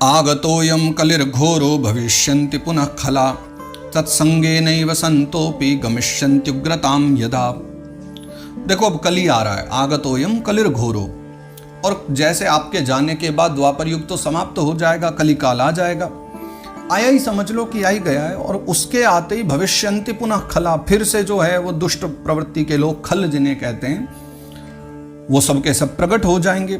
आगतोऽयं कलिर्घोरो भविष्यन्ति पुनः खला तत्संगेनैव संतोऽपि गमिष्यन्त्युग्रतां यदा। देखो अब कली आ रहा है, आगतोऽयं कलिर्घोरो, और जैसे आपके जाने के बाद द्वापर युग तो समाप्त हो जाएगा, कली काल आ जाएगा, आया ही समझ लो कि आ ही गया है। और उसके आते ही भविष्यन्ति पुनः खला, फिर से जो है वो दुष्ट प्रवृत्ति के लोग, खल जिन्हें कहते हैं, वो सबके सब प्रकट हो जाएंगे।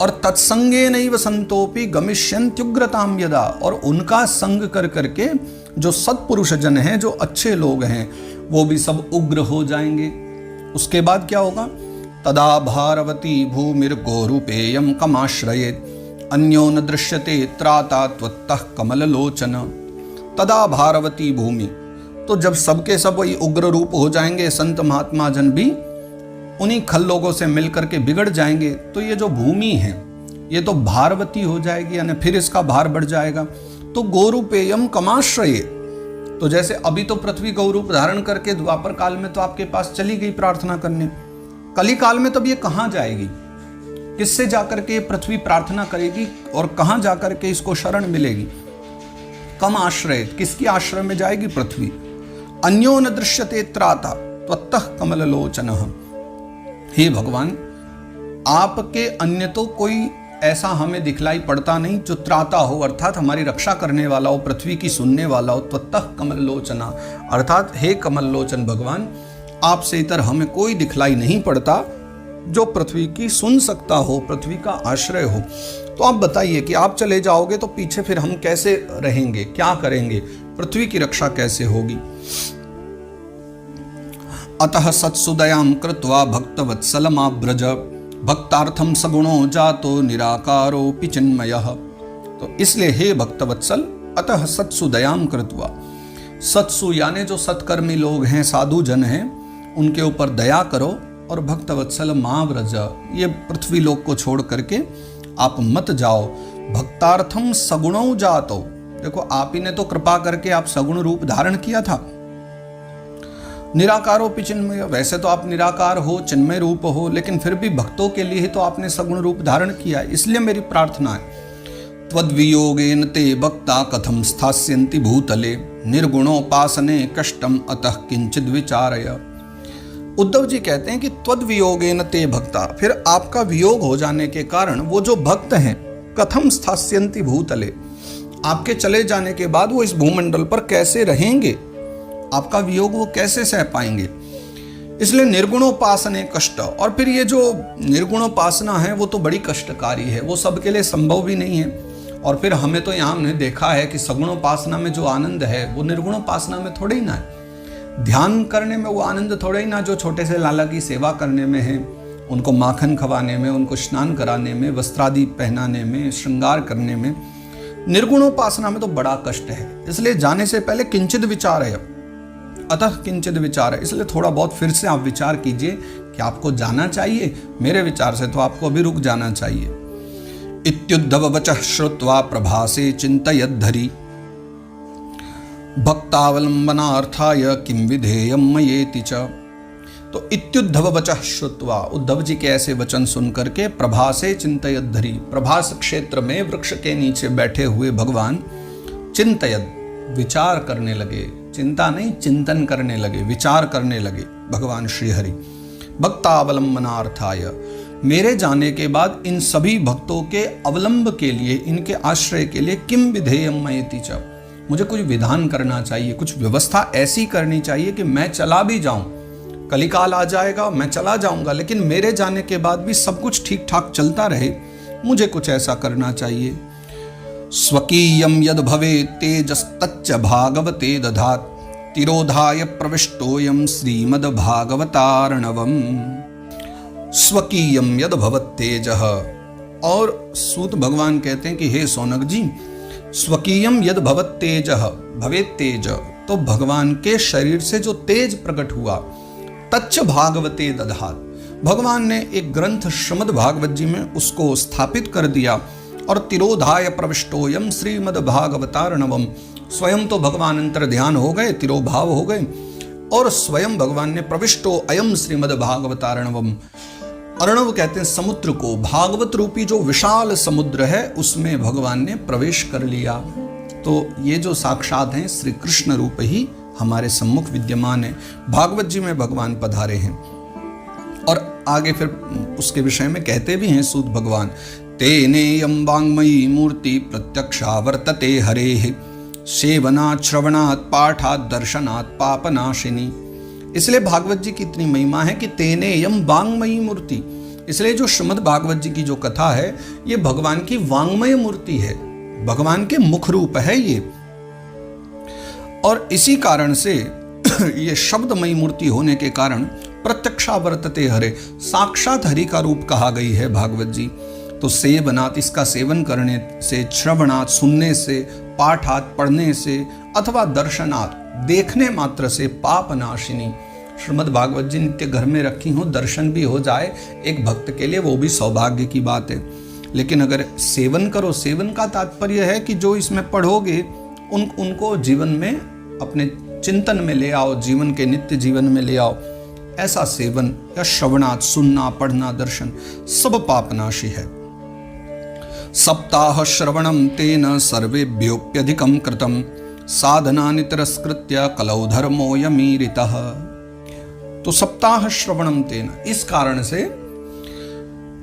और तत्संगेनैव संतोपि गमिष्यन्त्युग्रतां यदा, और उनका संग कर करके जो सत्पुरुष जन हैं, जो अच्छे लोग हैं, वो भी सब उग्र हो जाएंगे। उसके बाद क्या होगा? तदा भारवती भूमिर्गोरूपेयं कमाश्रयेत् अन्यो न दृश्यते त्राता त्वत्तः कमललोचन। तदा भारवती भूमि, तो जब सबके सब वही उग्र रूप हो जाएंगे, संत महात्मा जन भी उन्हीं खल लोगों से मिलकर के बिगड़ जाएंगे, तो ये जो भूमि है ये तो भारवती हो जाएगी, यानी फिर इसका भार बढ़ जाएगा। तो गोरूपेयम कमाश्रये, तो जैसे अभी तो पृथ्वी गौरूप धारण करके द्वापर काल में तो आपके पास चली गई प्रार्थना करने, कली काल में तब ये कहाँ जाएगी? किससे जाकर के पृथ्वी प्रार्थना करेगी और कहाँ जाकर के इसको शरण मिलेगी? कम आश्रय, किसकी आश्रय में जाएगी पृथ्वी? अन्यो न दृश्यते त्राता त्वत्तः कमललोचनः। हे भगवान, आपके अन्य तो कोई ऐसा हमें दिखलाई पड़ता नहीं जो त्राता हो, अर्थात हमारी रक्षा करने वाला हो, पृथ्वी की सुनने वाला हो। त्वत्तः कमललोचना, अर्थात हे कमललोचन भगवान, आपसे इतर हमें कोई दिखलाई नहीं पड़ता जो पृथ्वी की सुन सकता हो, पृथ्वी का आश्रय हो। तो आप बताइए कि आप चले जाओगे तो पीछे फिर हम कैसे रहेंगे, क्या करेंगे, पृथ्वी की रक्षा कैसे होगी? अतः सत्सुदयां कृत्वा भक्तवत्सलमाव्रज भक्तार्थम सगुणो जातो निराकारोऽपि चिन्मयः। तो इसलिए हे भक्तवत्सल, अतः सत्सुदयां कृत्वा, सत्सु यानी जो सत्कर्मी लोग हैं, साधु जन हैं, उनके ऊपर दया करो। और भक्तवत्सल माव्रज, ये पृथ्वी लोक को छोड़ करके आप मत जाओ। भक्तार्थम सगुणो जातो, देखो आप ही ने तो कृपा करके आप सगुण रूप धारण किया था। निराकारोऽपि चिन्मय, वैसे तो आप निराकार हो, चिन्मय रूप हो, लेकिन फिर भी भक्तों के लिए ही तो आपने सगुण रूप धारण किया, इसलिए मेरी प्रार्थना है। त्वद्वियोगेन ते भक्ता कथम स्थास्यन्ति भूतले निर्गुणोपासने कष्टम अतः किंचिद विचारय। उद्धव जी कहते हैं कि त्वद्वियोगेन ते भक्ता, फिर आपका वियोग हो जाने के कारण वो जो भक्त हैं, कथम स्थास्यन्ति भूतले, आपके चले जाने के बाद वो इस भूमंडल पर कैसे रहेंगे? आपका वियोग वो कैसे सह पाएंगे? इसलिए निर्गुणोपासने कष्ट, और फिर ये जो निर्गुणोपासना है वो तो बड़ी कष्टकारी है, वो सबके लिए संभव भी नहीं है। और फिर हमें तो यहाँ हमने देखा है कि सगुणोपासना में जो आनंद है वो निर्गुणोपासना में थोड़े ही ना है। ध्यान करने में वो आनंद थोड़े ही ना जो छोटे से लाला की सेवा करने में है, उनको माखन खवाने में, उनको स्नान कराने में, वस्त्रादि पहनाने में, श्रृंगार करने में। निर्गुणोपासना में तो बड़ा कष्ट है। इसलिए जाने से पहले किंचित विचार है, अतः किंचित विचार है, इसलिए थोड़ा बहुत फिर से आप विचार कीजिए कि आपको जाना चाहिए। मेरे विचार से तो आपको अभी रुक जाना चाहिए। इत्युद्धव वचः श्रुत्वा प्रभासे चिन्तयद्धरी भक्तावलंबनार्थाय किं विधेयं मयेति च। तो इत्युद्धव वचः श्रुत्वा, उद्धव जी के ऐसे वचन सुन करके प्रभासे चिन्तयद्धरी, प्रभास क्षेत्र में वृक्ष के नीचे बैठे हुए भगवान चिन्तयद, विचार करने लगे, चिंता नहीं चिंतन करने लगे, विचार करने लगे भगवान श्री हरि। भक्तावलंबनार्थाय, मेरे जाने के बाद इन सभी भक्तों के अवलंब के लिए, इनके आश्रय के लिए किम विधेयम मयेति च, मुझे कुछ विधान करना चाहिए, कुछ व्यवस्था ऐसी करनी चाहिए कि मैं चला भी जाऊं, कलिकाल आ जाएगा मैं चला जाऊंगा, लेकिन मेरे जाने के बाद भी सब कुछ ठीक ठाक चलता रहे, मुझे कुछ ऐसा करना चाहिए। स्वकीयं यद भवेत् तेजस्तच्च भागवते दधात् तिरोधाय प्रविष्टोऽयं श्रीमद्भागवतार्णवम्। स्वकीयं यद भवत् तेजः, और सूत भगवान कहते हैं कि हे सौनक जी, स्वकीयं यद भवत् तेजः, भवेत् तेज, तो भगवान के शरीर से जो तेज प्रकट हुआ, तच्च भागवते दधात्, भगवान ने एक ग्रंथ श्रीमद् भागवत जी में उसको स्थापित कर दिया। और तिरोधाय प्रविष्टोयम श्रीमद्भागवतार्णवम्, स्वयं तो भगवान अंतर ध्यान हो गए, तिरोभाव हो गए, और स्वयं भगवान ने प्रविष्टो अयम श्रीमद्भागवतार्णवम्, अर्णव कहते हैं समुद्र को, भागवत रूपी जो विशाल समुद्र है उसमें भगवान ने प्रवेश कर लिया। तो ये जो साक्षात हैं श्री कृष्ण रूप ही हमारे सम्मुख विद्यमान है। भागवत जी में भगवान पधारे हैं। और आगे फिर उसके विषय में कहते भी हैं सूत भगवान, तेनेयं वाङ्मयी मूर्ति प्रत्यक्षा वर्तते हरेः सेवनात् श्रवणात् पाठात् दर्शनात् पापनाशिनी। इसलिए भागवत जी की इतनी महिमा है कि तेनेयं वाङ्मयी मूर्ति, इसलिए जो श्रीमद् भागवत जी की जो कथा है ये भगवान की वाङ्मय मूर्ति है, भगवान के मुख रूप है ये। और इसी कारण से ये शब्दमयी मूर्ति होने के कारण प्रत्यक्षा वर्तते हरे, साक्षात हरि का रूप कहा गई है भागवत जी। तो सेवनात्, इसका सेवन करने से, श्रवणात् सुनने से, पाठात् पढ़ने से, अथवा दर्शनात् देखने मात्र से, पाप नाशिनी। श्रीमद् भागवत जी नित्य घर में रखी हो, दर्शन भी हो जाए एक भक्त के लिए, वो भी सौभाग्य की बात है। लेकिन अगर सेवन करो, सेवन का तात्पर्य है कि जो इसमें पढ़ोगे उनको जीवन में अपने चिंतन में ले आओ, जीवन के नित्य जीवन में ले आओ। ऐसा सेवन या श्रवणात्, सुनना, पढ़ना, दर्शन सब पापनाशी है। सप्ताह श्रवणं तेन सर्वेभ्योऽप्यधिकं कृतं साधनानि तिरस्कृत्य कलौ धर्मोऽयमीरितः। तो सप्ताह श्रवणं तेन, इस कारण से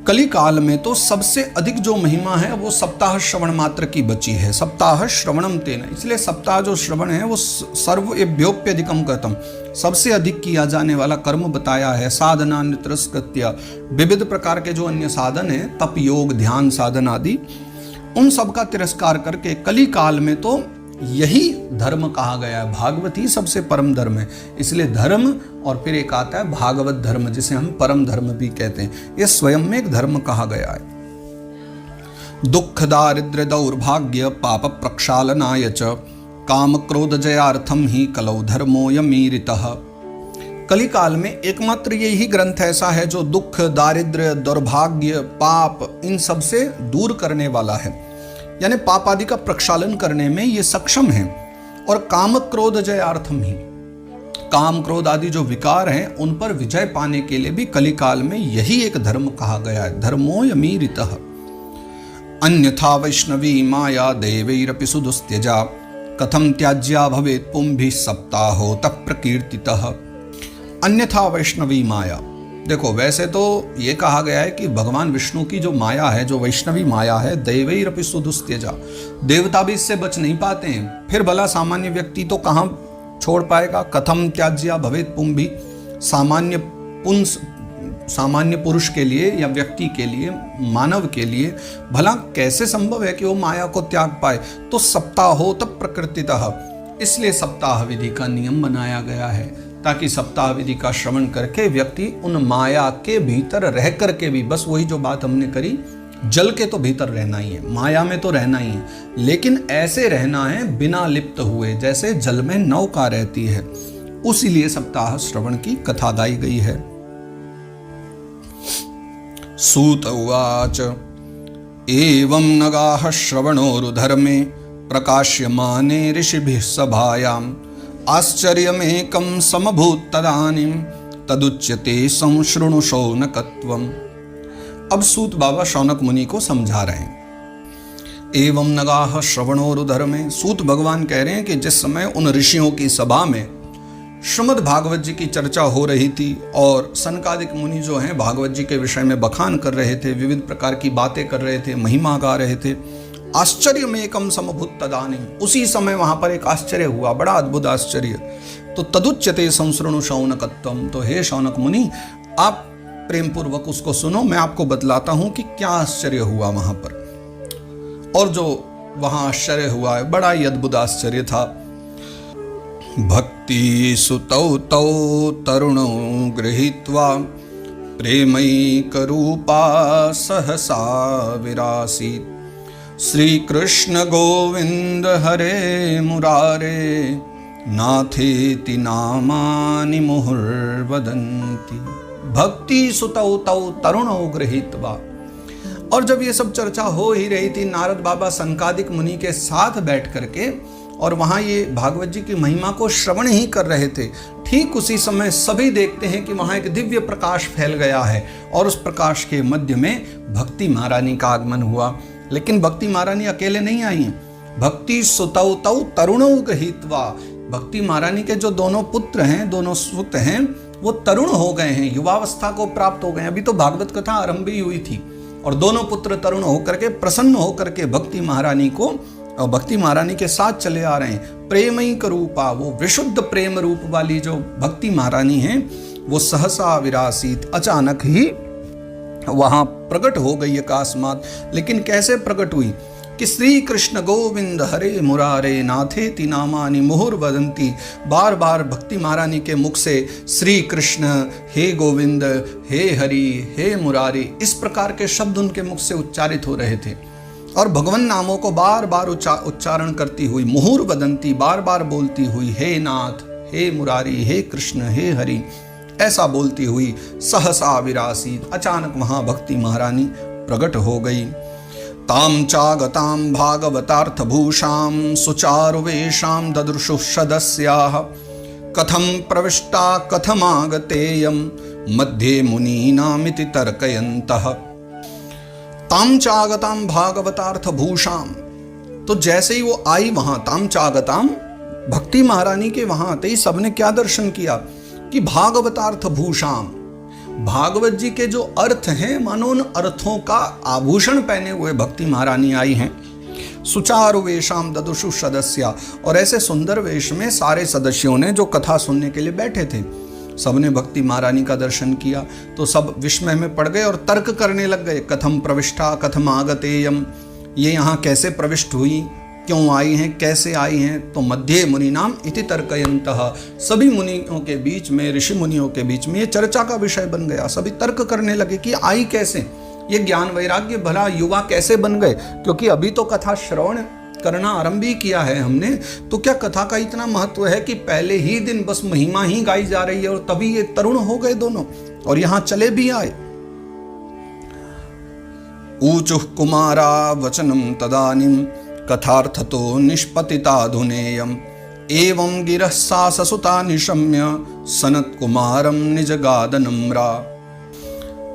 कली काल में तो सबसे अधिक जो महिमा है वो सप्ताह श्रवण मात्र की बची है। सप्ताह श्रवणम तेन, इसलिए सप्ताह जो श्रवण है वो सर्वेभ्योऽप्यधिकं कृतं, सबसे अधिक किया जाने वाला कर्म बताया है। साधना तिरस्कृत्य, विविध प्रकार के जो अन्य साधन है, तप योग ध्यान साधन आदि, उन सब का तिरस्कार करके कली काल में तो यही धर्म कहा गया है। भागवत ही सबसे परम धर्म है, इसलिए धर्म और फिर एक आता है भागवत धर्म, जिसे हम परम धर्म भी कहते हैं। यह स्वयं में एक धर्म कहा गया है। दुख दारिद्र्य दौर्भाग्य पाप प्रक्षालनाय च काम क्रोध जयार्थम ही कलौ धर्मोऽयमीरितः। कली काल में एकमात्र यही ग्रंथ ऐसा है जो दुख दारिद्र्य दौर्भाग्य पाप इन सब से दूर करने वाला है, यानी पाप आदि का प्रक्षालन करने में ये सक्षम है। और काम क्रोध जयार्थम ही, काम क्रोध आदि जो विकार हैं उन पर विजय पाने के लिए भी कली काल में यही एक धर्म कहा गया है, धर्मोऽयमीरितः। अन्यथा वैष्णवी माया देवैरपि सुदुस्त्यजा कथम त्याज्या भवेत् पुंभिः सप्ताहोतः प्रकीर्तितः। अन्यथा वैष्णवी माया, देखो वैसे तो ये कहा गया है कि भगवान विष्णु की जो माया है, जो वैष्णवी माया है, दैवैरपि सुदुस्त्यजा, देवता भी इससे बच नहीं पाते हैं, फिर भला सामान्य व्यक्ति तो कहाँ छोड़ पाएगा। कथम त्याज्या भवेत् पुंभिः, सामान्य पुरुष के लिए या व्यक्ति के लिए, मानव के लिए भला कैसे संभव है कि वो माया को त्याग पाए। तो सप्ताहोतः प्रकीर्तितः, इसलिए सप्ताह विधि का नियम बनाया गया है, ताकि सप्ताह विधि का श्रवण करके व्यक्ति उन माया के भीतर रह करके भी, बस वही जो बात हमने करी, जल के तो भीतर रहना ही है, माया में तो रहना ही है, लेकिन ऐसे रहना है बिना लिप्त हुए, जैसे जल में नौका रहती है। उसीलिए सप्ताह श्रवण की कथा गाई गई है। सूत उवाच एवं नगाः श्रवणोरुधर्मे प्रकाश्यमाने ऋषिभिः सभायाम् आश्चर्यमेकं समभूत तदानीं तदुच्यते संशृणु शौनकत्वम्। अब सूत बाबा शौनक मुनि को समझा रहे हैं। एवं नगाः श्रवणोरुधर्मे, सूत भगवान कह रहे हैं कि जिस समय उन ऋषियों की सभा में श्रीमद् भागवत जी की चर्चा हो रही थी और सनकादिक मुनि जो हैं भागवत जी के विषय में बखान कर रहे थे, विविध प्रकार की बातें कर रहे थे, महिमा गा रहे थे, आश्चर्य में एकम समभूत तदानीं, उसी समय वहां पर एक आश्चर्य हुआ, बड़ा अद्भुत आश्चर्य। तो तदुच्यते संशृणु शौनकत्वम्, तो हे शौनक मुनि आप प्रेम पूर्वक उसको सुनो, मैं आपको बतलाता हूं कि क्या आश्चर्य हुआ वहां पर। और जो वहां आश्चर्य हुआ है बड़ा ही अद्भुत आश्चर्य था। भक्ति सुतौ तौ तरुणौ गृहीत्वा प्रेमैकरूपा सहसा विरासीत् श्री कृष्ण गोविंद हरे मुरारे नाथेति नामानि मुहुर्वदन्ति। भक्ति सुतौ तौ तरुणौ गृहीत्वा, और जब ये सब चर्चा हो ही रही थी, नारद बाबा सनकादिक मुनि के साथ बैठ करके और वहाँ ये भागवत जी की महिमा को श्रवण ही कर रहे थे। ठीक उसी समय सभी देखते हैं कि वहां एक दिव्य प्रकाश फैल गया है और उस प्रकाश के मध्य में भक्ति महारानी का आगमन हुआ। लेकिन भक्ति महारानी अकेले नहीं आई हैं। भक्ति सुतौ तौ तरुणौ गृहीत्वा, भक्ति महारानी के जो दोनों पुत्र हैं, दोनों सुत हैं, वो तरुण हो गए हैं, युवावस्था को प्राप्त हो गए। अभी तो भागवत कथा आरंभ ही हुई थी और दोनों पुत्र तरुण होकर के, प्रसन्न होकर के भक्ति महारानी के साथ चले आ रहे हैं। प्रेमयिक रूपा, वो विशुद्ध प्रेम रूप वाली जो भक्ति महारानी है, वो सहसा विरासित, अचानक ही वहां प्रकट हो गई अकस्मात। लेकिन कैसे प्रकट हुई कि श्री कृष्ण गोविंद हरे मुरारे नाथेति नामानि मुहुर्वदन्ति, बार बार भक्ति महारानी के मुख से श्री कृष्ण, हे गोविंद, हे हरि, हे मुरारी, इस प्रकार के शब्द उनके मुख से उच्चारित हो रहे थे। और भगवान नामों को बार बार उच्चारण करती हुई, मुहुर्वदन्ति, बार बार बोलती हुई, हे नाथ, हे मुरारी, हे कृष्ण, हे हरि, ऐसा बोलती हुई सहसा विरासित, अचानक वहां भक्ति महारानी प्रकट हो गई। ताम चागताम भागवतार्थ भूषाम सुचारुवेशाम ददृशुः सदस्याः, कथम प्रविष्टा कथमागतेयम मध्ये मुनीनामिति तर्कयन्तः। ताम चागताम भागवतार्थ भूषाम, तो जैसे ही वो आई वहां, ताम चागताम, भक्ति महारानी के वहां आते ही सबने क्या दर्शन किया कि भागवतार्थ भूषाम, भागवत जी के जो अर्थ हैं, मानो उन अर्थों का आभूषण पहने हुए भक्ति महारानी आई हैं। सुचारु वेशाम ददुषु सदस्या, और ऐसे सुंदर वेश में सारे सदस्यों ने जो कथा सुनने के लिए बैठे थे, सबने भक्ति महारानी का दर्शन किया तो सब विस्मय में पड़ गए और तर्क करने लग गए। कथम प्रविष्टा कथम आगतेयम, ये यहाँ कैसे प्रविष्ट हुई, क्यों आई हैं, कैसे आई हैं। तो मध्ये मुनीनाम इति तर्कयन्तः, सभी मुनियों के बीच में, ऋषि मुनियों के बीच में ये चर्चा का विषय बन गया। सभी तर्क करने लगे कि आई कैसे, ये ज्ञान वैराग्य भला युवा कैसे बन गए, क्योंकि अभी तो कथा श्रवण करना आरंभ ही किया है हमने, तो क्या कथा का इतना महत्व है कि पहले ही दिन बस महिमा ही गाई जा रही है और तभी ये तरुण हो गए दोनों और यहां चले भी आए। ऊचुः कुमारा वचनम तदानीम कथार्थतो निष्पतिताधुनेयम्, एवं गिरः सा ससुता निशम्य सनत कुमारम निजगादनम्रा।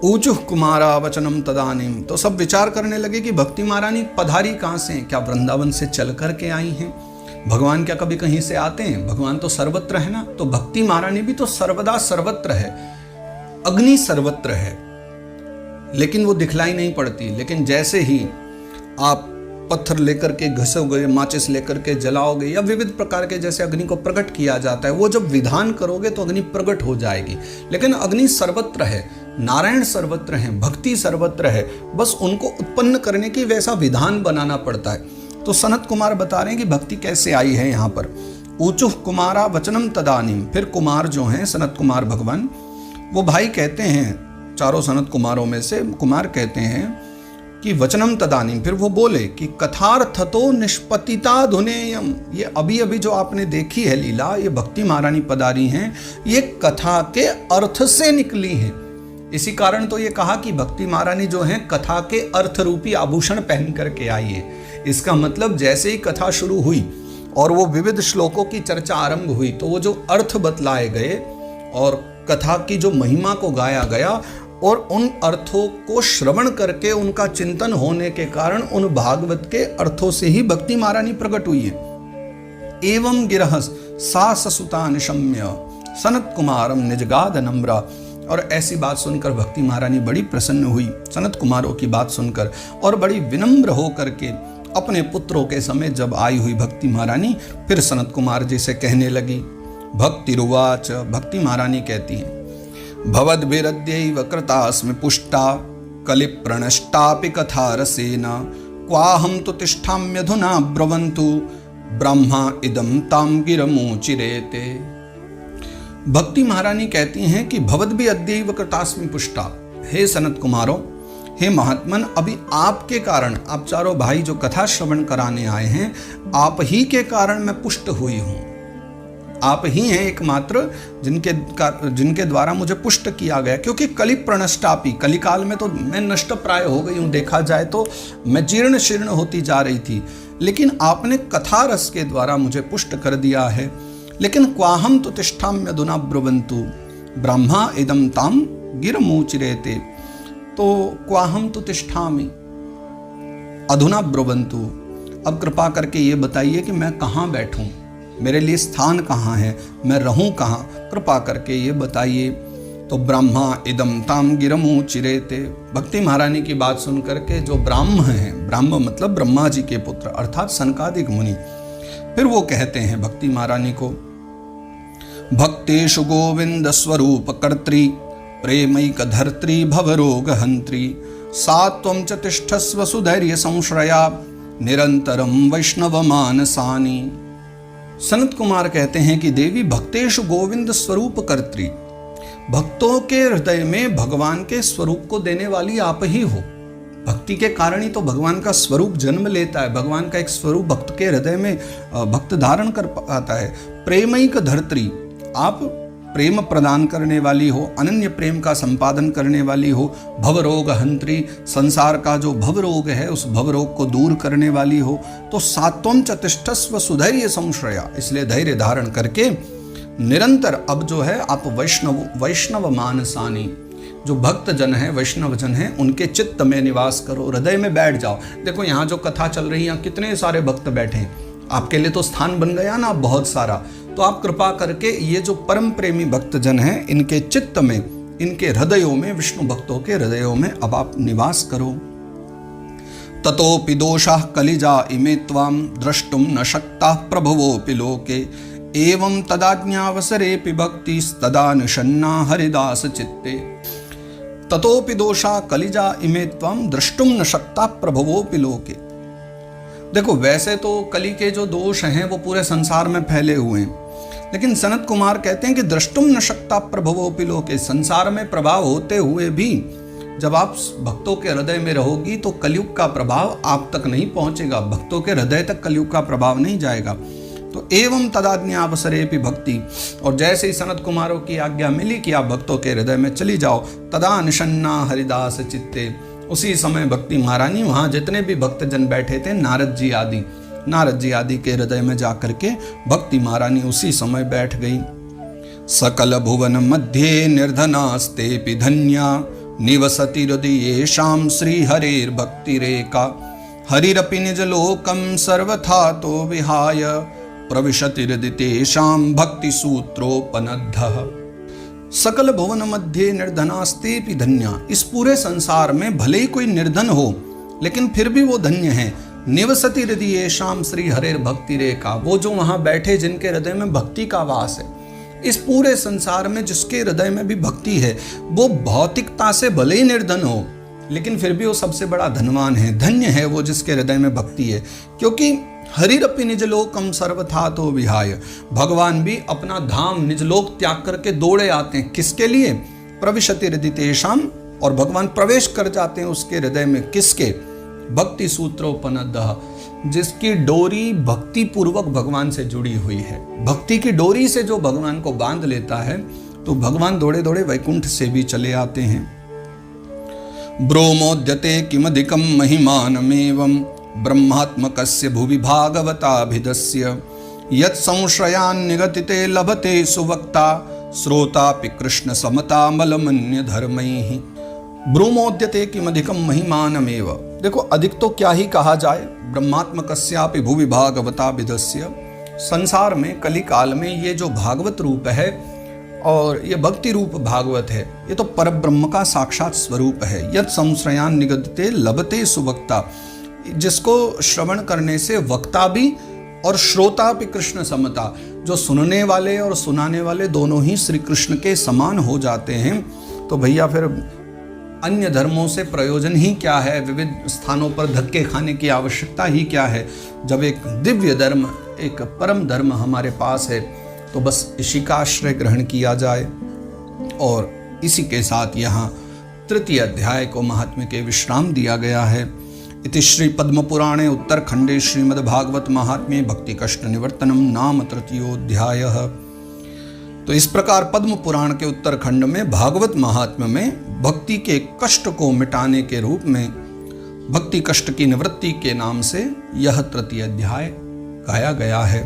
ऊचुः कुमारा वचनम तदानीम, तो सब विचार करने लगे कि भक्ति महारानी पधारी कहाँ से, क्या वृंदावन से चल करके आई हैं। भगवान क्या कभी कहीं से आते हैं, भगवान तो सर्वत्र है ना, तो भक्ति महारानी भी तो सर्वदा सर्वत्र है, अग्नि सर्वत्र है, लेकिन वो दिखलाई नहीं पड़ती। लेकिन जैसे ही आप पत्थर लेकर के घसोगे, माचिस लेकर के जलाओगे, या विविध प्रकार के जैसे अग्नि को प्रकट किया जाता है, वो जब विधान करोगे तो अग्नि प्रकट हो जाएगी। लेकिन अग्नि सर्वत्र है, नारायण सर्वत्र हैं, भक्ति सर्वत्र है, बस उनको उत्पन्न करने की वैसा विधान बनाना पड़ता है। तो सनत कुमार बता रहे हैं कि भक्ति कैसे आई है यहाँ पर। ऊचुः कुमारा वचनम तदानीम, फिर कुमार जो हैं सनत कुमार भगवान, वो भाई कहते हैं, चारों सनत कुमारों में से कुमार कहते हैं कि वचनम तदानीम, फिर वो बोले कि कथार्थतो निष्पतिता धुनेयम, ये अभी अभी जो आपने देखी है लीला, ये भक्ति महारानी पधारी हैं, ये कथा के अर्थ से निकली है। इसी कारण तो ये कहा कि भक्ति महारानी जो है कथा के अर्थ रूपी आभूषण पहन करके आई है। इसका मतलब जैसे ही कथा शुरू हुई और वो विविध श्लोकों की चर्चा आरंभ हुई, तो वो जो अर्थ बतलाए गए और कथा की जो महिमा को गाया गया और उन अर्थों को श्रवण करके उनका चिंतन होने के कारण उन भागवत के अर्थों से ही भक्ति महारानी प्रकट हुई है। एवं गिरह सा ससुता निशम्य सनत कुमारम निजगाद नम्रा, और ऐसी बात सुनकर भक्ति महारानी बड़ी प्रसन्न हुई सनत कुमारों की बात सुनकर, और बड़ी विनम्र होकर के अपने पुत्रों के समेत जब आई हुई भक्ति महारानी, फिर सनत कुमार जी से कहने लगी। भक्ति रुवाच, भक्ति महारानी कहती हैं, भवद्भिरद्यैव कृतास्मि पुष्टा कलिप्रणष्टापि कथारसेन, क्वाहं तु तिष्ठाम्यधुना ब्रवन्तु ब्रह्मा इदं तां गिरमोचिरेते। भक्ति महारानी कहती हैं कि भवद्भि अद्यैव कृतास्मि पुष्टा, हे सनत कुमारों, हे महात्मन, अभी आपके कारण, आप चारों भाई जो कथा श्रवण कराने आए हैं, आप ही के कारण मैं पुष्ट हुई हूं। आप ही हैं एकमात्र जिनके द्वारा मुझे पुष्ट किया गया, क्योंकि कलि प्रणष्टापि, कलिकाल में तो मैं नष्ट प्राय हो गई हूँ, देखा जाए तो मैं जीर्ण शीर्ण होती जा रही थी, लेकिन आपने कथा रस के द्वारा मुझे पुष्ट कर दिया है। लेकिन क्वाहम तो तिष्ठाम्य अधुना ब्रुवन्तु ब्रह्मा इदम ताम गिरमूचिरेते। तो क्वाहम तो तिष्ठामि अधुना ब्रुवन्तु, अब कृपा करके ये बताइए कि मैं कहाँ बैठूं, मेरे लिए स्थान कहाँ है, मैं रहूं कहाँ, कृपा करके ये बताइए। तो ब्रह्मा इदम ताम गिरमूचिरेते, भक्ति महारानी की बात सुन करके जो ब्राह्म हैं, ब्राह्म मतलब ब्रह्मा जी के पुत्र अर्थात सनकादिक मुनि, फिर वो कहते हैं भक्ति महारानी को, भक्तेषु गोविंद स्वरूप कर्त्री प्रेमैक धर्त्री भवरोग हंत्री सा त्वं च तिष्ठस्व सुधैर्य संश्रया निरंतरम वैष्णव मानसानी। सनत कुमार कहते हैं कि देवी भक्तेषु गोविंद स्वरूप कर्त्री, भक्तों के हृदय में भगवान के स्वरूप को देने वाली आप ही हो। भक्ति के कारण ही तो भगवान का स्वरूप जन्म लेता है, भगवान का एक स्वरूप भक्त के हृदय में भक्त धारण कर पाता है। प्रेमैक धर्त्री, आप प्रेम प्रदान करने वाली हो, अनन्य प्रेम का संपादन करने वाली हो। भवरोग हंत्री, संसार का जो भवरोग है उस भवरोग को दूर करने वाली हो। तो सात्वम च तिष्ठस्व सुधैर्य संश्रया, इसलिए धैर्य धारण करके निरंतर अब जो है आप वैष्णव मानसानी, जो भक्त जन है, वैष्णव जन है, उनके चित्त में निवास करो, हृदय में बैठ जाओ। देखो यहाँ जो कथा चल रही है, कितने सारे भक्त बैठे हैं, आपके लिए तो स्थान बन गया ना बहुत सारा। तो आप कृपा करके ये जो परम प्रेमी भक्त जन हैं, इनके चित्त में, इनके हृदयों में, विष्णु भक्तों के हृदयों में अब आप निवास करो। ततोपि दोषाः कलिजा इमे त्वां द्रष्टुम न शक्ताः प्रभवोऽपि लोके एवं तदाज्ञावसरेऽपि भक्तिस्तदा निषन्ना हरिदास चित्ते। ततोपि दोषा कलिजा इमे त्वं द्रष्टुम न शक्ताः प्रभवोऽपि लोके। देखो वैसे तो कली के जो दोष हैं वो पूरे संसार में फैले हुए हैं, लेकिन सनत कुमार कहते हैं कि द्रष्टुम न शक्ता प्रभवोऽपि लोके, संसार में प्रभाव होते हुए भी जब आप भक्तों के हृदय में रहोगी तो कलयुग का प्रभाव आप तक नहीं पहुंचेगा, भक्तों के हृदय तक कलयुग का प्रभाव नहीं जाएगा। तो एवं तदाज्ञा अवसरेपि भक्ति, और जैसे ही सनत कुमारों की आज्ञा मिली कि आप भक्तों के हृदय में चली जाओ, तदा निषन्ना हरिदास चित्ते, उसी समय भक्ति महारानी वहाँ जितने भी भक्तजन बैठे थे, नारद जी आदि के हृदय में जाकर के भक्ति महारानी उसी समय बैठ गई। सकल भुवन मध्ये निर्धनास्तेऽपि धन्या निवसति हृदयेषां श्री हरेर्भक्तिरेका हरिरपि निजलोकं सर्वथा तो विहाय प्रविशति हृदि तेषां भक्ति सूत्रोपनद्धः। सकल भुवन मध्य निर्धनास्तेऽपि धन्या, इस पूरे संसार में भले ही कोई निर्धन हो लेकिन फिर भी वो धन्य है। निवसति हृदयेषां श्री हरेर्भक्तिरेका, वो जो वहां बैठे जिनके हृदय में भक्ति का वास है, इस पूरे संसार में जिसके हृदय में भी भक्ति है, वो भौतिकता से भले ही निर्धन हो लेकिन फिर भी वो सबसे बड़ा धनवान है, धन्य है वो जिसके हृदय में भक्ति है। क्योंकि हरिरपि निजलोकम सर्वथा तो विहाय, भगवान भी अपना धाम निजलोक त्याग करके दौड़े आते हैं, किसके लिए? प्रविशति हृदि तेषां, और भगवान प्रवेश कर जाते हैं उसके हृदय में, किसके? भक्ति सूत्रोपनद्धः, जिसकी डोरी भक्ति पूर्वक भगवान से जुड़ी हुई है। भक्ति की डोरी से जो भगवान को बांध लेता है तो भगवान दौड़े दौड़े वैकुंठ से भी चले आते हैं। ब्रोमोद्यते किमधिकं महिमानमेवं ब्रह्मात्मकस्य भुवि भागवताभिधस्य यत् संश्रयान् निगतिते लभते सुवक्ता श्रोतापि कृष्ण समतामलमन्य धर्मैः। ब्रूमोद्यते किमधिकं महिमानमेव, देखो अधिक तो क्या ही कहा जाए, ब्रह्मात्मकस्यापि भुवि भागवताभिधस्य, संसार में कली काल में ये जो भागवत रूप है और ये भक्ति रूप भागवत है, ये तो परब्रह्म का साक्षात स्वरूप है। यत् संश्रयान् निगदिते लभते सुवक्ता, जिसको श्रवण करने से वक्ता भी और श्रोता भी कृष्ण समता, जो सुनने वाले और सुनाने वाले दोनों ही श्री कृष्ण के समान हो जाते हैं। तो भैया फिर अन्य धर्मों से प्रयोजन ही क्या है, विविध स्थानों पर धक्के खाने की आवश्यकता ही क्या है, जब एक दिव्य धर्म, एक परम धर्म हमारे पास है तो बस इसी का आश्रय ग्रहण किया जाए। और इसी के साथ यहाँ तृतीय अध्याय को महात्म्य के विश्राम दिया गया है। इति श्री पद्म पुराणे उत्तरखंडे श्रीमद्भागवत महात्म्ये भक्ति कष्ट निवर्तनम नाम तृतीयोध्यायः। तो इस प्रकार पद्म पुराण के उत्तरखंड में भागवत महात्म्य में भक्ति के कष्ट को मिटाने के रूप में भक्ति कष्ट की निवृत्ति के नाम से यह तृतीय अध्याय गाया गया है।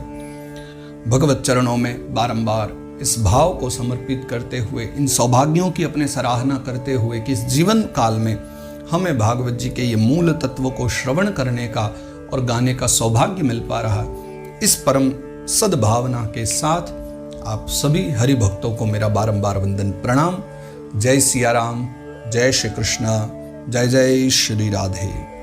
भगवत चरणों में बारंबार इस भाव को समर्पित करते हुए, इन सौभाग्यों की अपने सराहना करते हुए कि इस जीवन काल में हमें भागवत जी के ये मूल तत्व को श्रवण करने का और गाने का सौभाग्य मिल पा रहा, इस परम सद्भावना के साथ आप सभी हरि भक्तों को मेरा बारंबार वंदन प्रणाम। जय सिया राम, जय श्री कृष्ण, जय जय श्री राधे।